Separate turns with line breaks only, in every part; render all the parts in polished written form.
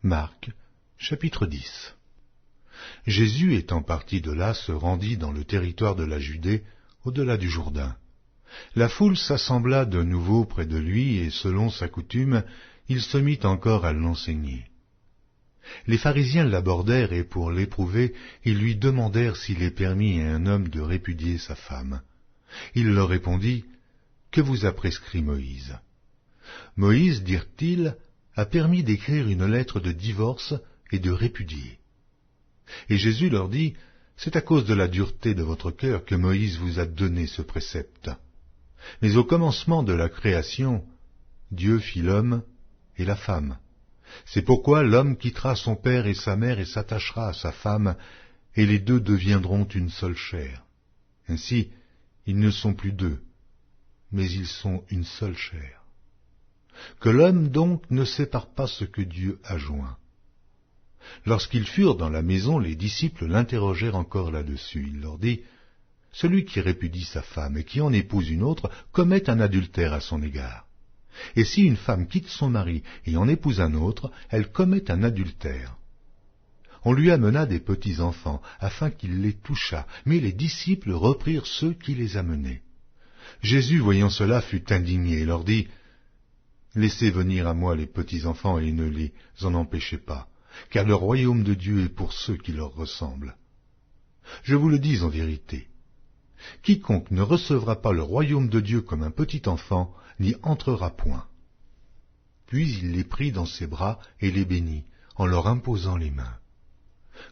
Marc, chapitre 10. Jésus étant parti de là se rendit dans le territoire de la Judée, au-delà du Jourdain. La foule s'assembla de nouveau près de lui, et selon sa coutume, il se mit encore à l'enseigner. Les pharisiens l'abordèrent, et pour l'éprouver, ils lui demandèrent s'il est permis à un homme de répudier sa femme. Il leur répondit, « Que vous a prescrit Moïse ?» Moïse, dirent-ils, a permis d'écrire une lettre de divorce et de répudier. Et Jésus leur dit, « C'est à cause de la dureté de votre cœur que Moïse vous a donné ce précepte. Mais au commencement de la création, Dieu fit l'homme et la femme. C'est pourquoi l'homme quittera son père et sa mère et s'attachera à sa femme, et les deux deviendront une seule chair. Ainsi, ils ne sont plus deux, mais ils sont une seule chair. Que l'homme donc ne sépare pas ce que Dieu a joint. » Lorsqu'ils furent dans la maison, les disciples l'interrogèrent encore là-dessus. Il leur dit, « Celui qui répudie sa femme et qui en épouse une autre commet un adultère à son égard. Et si une femme quitte son mari et en épouse un autre, elle commet un adultère. » On lui amena des petits-enfants, afin qu'il les touchât, mais les disciples reprirent ceux qui les amenaient. Jésus, voyant cela, fut indigné et leur dit, « Laissez venir à moi les petits-enfants et ne les en empêchez pas, car le royaume de Dieu est pour ceux qui leur ressemblent. Je vous le dis en vérité, quiconque ne recevra pas le royaume de Dieu comme un petit enfant n'y entrera point. » Puis il les prit dans ses bras et les bénit, en leur imposant les mains.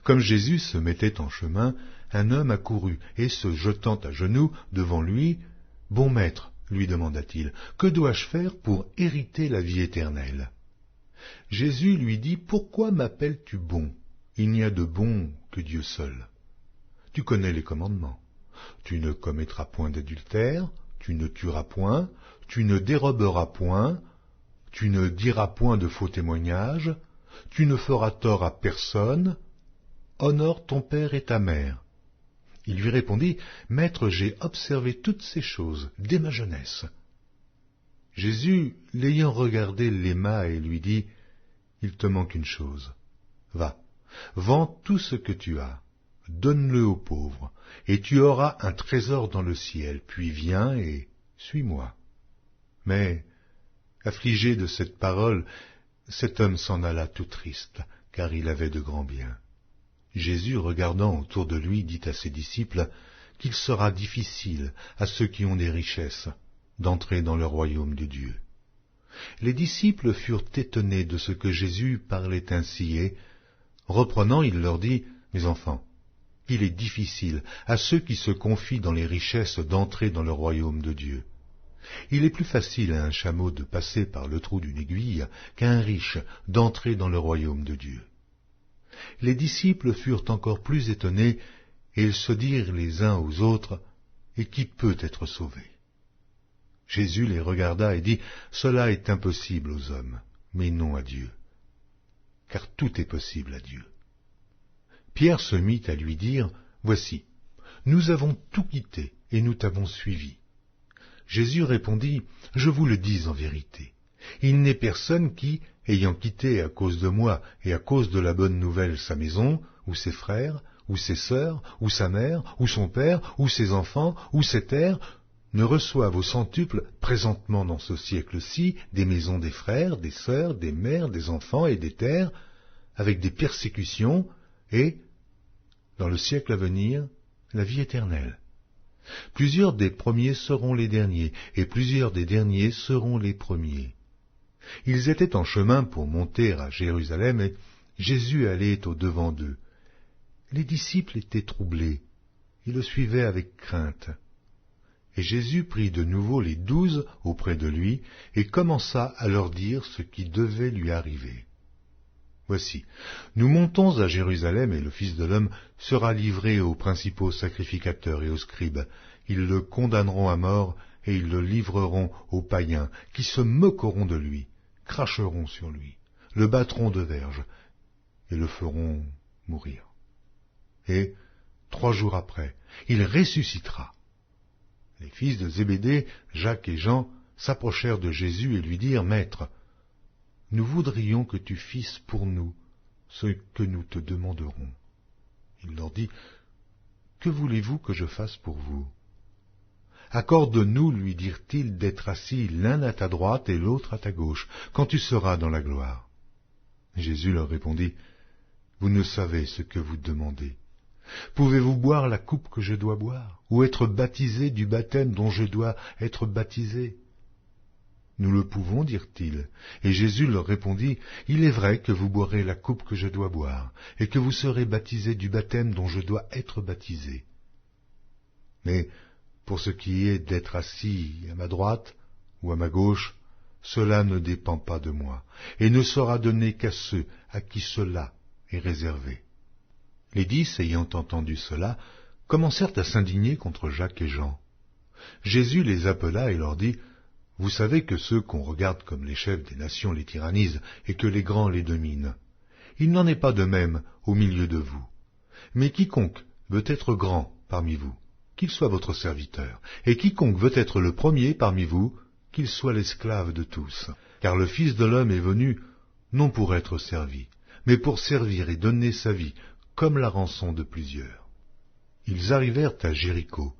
Comme Jésus se mettait en chemin, un homme accourut, et se jetant à genoux devant lui, « Bon maître, lui demanda-t-il, que dois-je faire pour hériter la vie éternelle ?» Jésus lui dit, « Pourquoi m'appelles-tu bon? Il n'y a de bon que Dieu seul. Tu connais les commandements. Tu ne commettras point d'adultère, tu ne tueras point, tu ne déroberas point, tu ne diras point de faux témoignages, tu ne feras tort à personne, honore ton père et ta mère. » Il lui répondit, « Maître, j'ai observé toutes ces choses dès ma jeunesse. » Jésus, l'ayant regardé, l'aima et lui dit, « Il te manque une chose. Va, vends tout ce que tu as, donne-le aux pauvres, et tu auras un trésor dans le ciel, puis viens et suis-moi. » Mais, affligé de cette parole, cet homme s'en alla tout triste, car il avait de grands biens. Jésus, regardant autour de lui, dit à ses disciples qu'il sera difficile à ceux qui ont des richesses d'entrer dans le royaume de Dieu. Les disciples furent étonnés de ce que Jésus parlait ainsi et, reprenant, il leur dit, « Mes enfants, il est difficile à ceux qui se confient dans les richesses d'entrer dans le royaume de Dieu. Il est plus facile à un chameau de passer par le trou d'une aiguille qu'à un riche d'entrer dans le royaume de Dieu. » Les disciples furent encore plus étonnés, et ils se dirent les uns aux autres, « Et qui peut être sauvé ?» Jésus les regarda et dit, « Cela est impossible aux hommes, mais non à Dieu, car tout est possible à Dieu. » Pierre se mit à lui dire, « Voici, nous avons tout quitté et nous t'avons suivi. » Jésus répondit, « Je vous le dis en vérité, il n'est personne qui, ayant quitté à cause de moi et à cause de la bonne nouvelle sa maison, ou ses frères, ou ses sœurs, ou sa mère, ou son père, ou ses enfants, ou ses terres, ne reçoive au centuple présentement dans ce siècle-ci des maisons des frères, des sœurs, des mères, des enfants et des terres, avec des persécutions, et, dans le siècle à venir, la vie éternelle. Plusieurs des premiers seront les derniers, et plusieurs des derniers seront les premiers. » Ils étaient en chemin pour monter à Jérusalem, et Jésus allait au-devant d'eux. Les disciples étaient troublés, ils le suivaient avec crainte. Et Jésus prit de nouveau les 12 auprès de lui, et commença à leur dire ce qui devait lui arriver. « Voici, nous montons à Jérusalem, et le Fils de l'homme sera livré aux principaux sacrificateurs et aux scribes. Ils le condamneront à mort, et ils le livreront aux païens, qui se moqueront de lui, cracheront sur lui, le battront de verges, et le feront mourir. Et, 3 jours après, il ressuscitera. » Les fils de Zébédée, Jacques et Jean, s'approchèrent de Jésus et lui dirent, « Maître, nous voudrions que tu fisses pour nous ce que nous te demanderons. Il leur dit, que voulez-vous que je fasse pour vous? Accorde-nous, lui dirent-ils, d'être assis l'un à ta droite et l'autre à ta gauche, quand tu seras dans la gloire. Jésus leur répondit, vous ne savez ce que vous demandez. Pouvez-vous boire la coupe que je dois boire, ou être baptisé du baptême dont je dois être baptisé? Nous le pouvons, dirent-ils. Et Jésus leur répondit, il est vrai que vous boirez la coupe que je dois boire, et que vous serez baptisés du baptême dont je dois être baptisé. Mais pour ce qui est d'être assis à ma droite ou à ma gauche, cela ne dépend pas de moi, et ne sera donné qu'à ceux à qui cela est réservé. Les 10, ayant entendu cela, commencèrent à s'indigner contre Jacques et Jean. Jésus les appela et leur dit, vous savez que ceux qu'on regarde comme les chefs des nations les tyrannisent, et que les grands les dominent. Il n'en est pas de même au milieu de vous. Mais quiconque veut être grand parmi vous, qu'il soit votre serviteur, et quiconque veut être le premier parmi vous, qu'il soit l'esclave de tous. Car le Fils de l'homme est venu, non pour être servi, mais pour servir et donner sa vie, comme la rançon de plusieurs. Ils arrivèrent à Jéricho,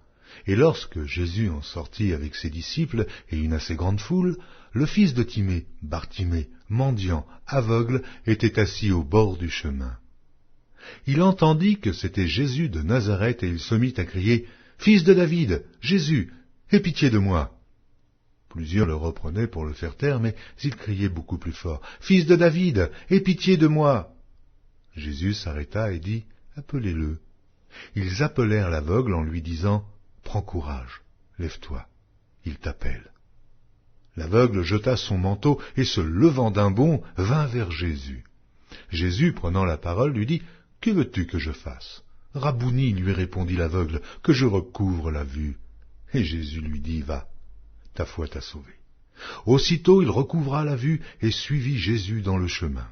et lorsque Jésus en sortit avec ses disciples et une assez grande foule, le fils de Timée, Bartimée, mendiant, aveugle, était assis au bord du chemin. Il entendit que c'était Jésus de Nazareth et il se mit à crier, « Fils de David, Jésus, aie pitié de moi !» Plusieurs le reprenaient pour le faire taire, mais il criait beaucoup plus fort, « Fils de David, aie pitié de moi !» Jésus s'arrêta et dit, « Appelez-le. » Ils appelèrent l'aveugle en lui disant, « Prends courage, lève-toi, il t'appelle. » L'aveugle jeta son manteau et se levant d'un bond, vint vers Jésus. Jésus, prenant la parole, lui dit, « Que veux-tu que je fasse ?» « Rabouni, lui répondit l'aveugle, « que je recouvre la vue. » Et Jésus lui dit, « Va, ta foi t'a sauvé. » Aussitôt il recouvra la vue et suivit Jésus dans le chemin.